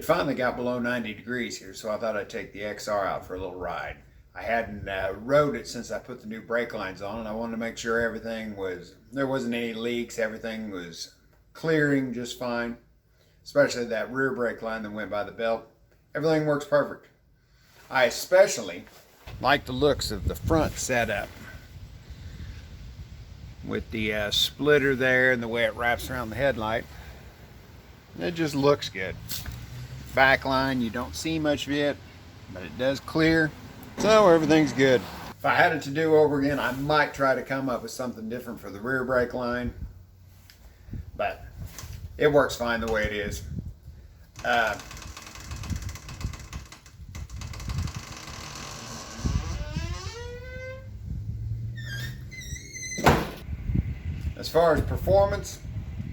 It finally got below 90 degrees here, so I thought I'd take the XR out for a little ride. I hadn't rode it since I put the new brake lines on, and I wanted to make sure there wasn't any leaks, everything was clearing just fine, especially that rear brake line that went by the belt. Everything works perfect. I especially like the looks of the front setup with the splitter there and the way it wraps around the headlight. It just looks good. Back line, you don't see much of it, but it does clear, so everything's good. If I had it to do over again, I might try to come up with something different for the rear brake line, but it works fine the way it is. As far as performance,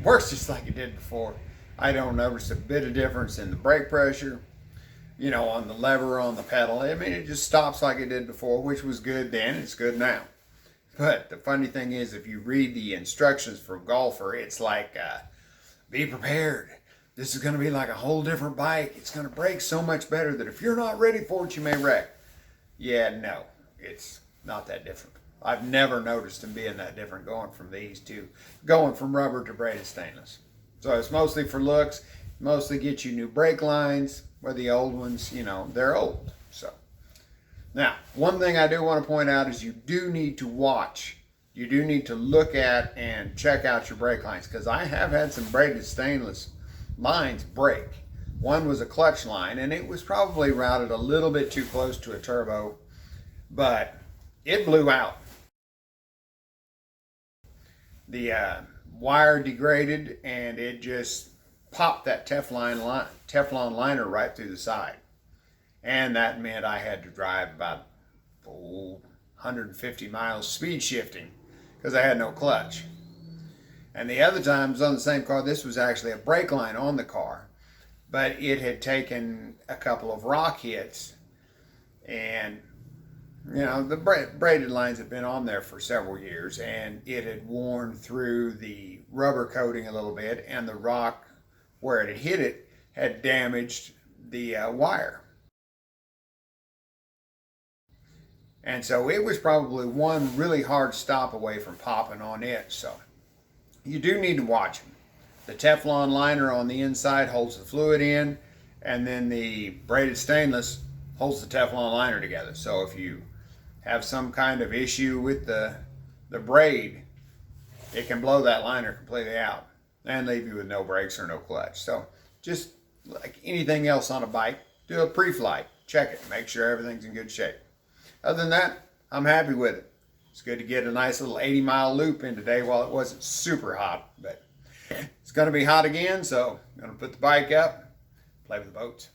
works just like it did before. I don't notice a bit of difference in the brake pressure, you know, on the lever, on the pedal. I mean, it just stops like it did before, which was good then, it's good now. But the funny thing is, if you read the instructions for Galfer, it's like, be prepared. This is going to be like a whole different bike. It's going to brake so much better that if you're not ready for it, you may wreck. Yeah, no, it's not that different. I've never noticed them being that different going from these two, going from rubber to braided stainless. So it's mostly for looks, mostly get you new brake lines, where the old ones, you know, they're old. So now, one thing I do want to point out is you do need to watch. You do need to look at and check out your brake lines, because I have had some braided stainless lines break. One was a clutch line, and it was probably routed a little bit too close to a turbo, but it blew out. The wire degraded, and it just popped that Teflon liner right through the side. And that meant I had to drive about 150 miles speed shifting because I had no clutch. And the other times on the same car, this was actually a brake line on the car, but it had taken a couple of rock hits, and you know, the braided lines had been on there for several years, and it had worn through the rubber coating a little bit, and the rock where it had hit it had damaged the wire. And so it was probably one really hard stop away from popping on it. So you do need to watch them. The Teflon liner on the inside holds the fluid in, and then the braided stainless holds the Teflon liner together. So if you have some kind of issue with the braid, it can blow that liner completely out and leave you with no brakes or no clutch. So just like anything else on a bike, do a pre-flight, check it, make sure everything's in good shape. Other than that, I'm happy with it. It's good to get a nice little 80-mile loop in today while it wasn't super hot, but it's going to be hot again, so I'm going to put the bike up, play with the boats.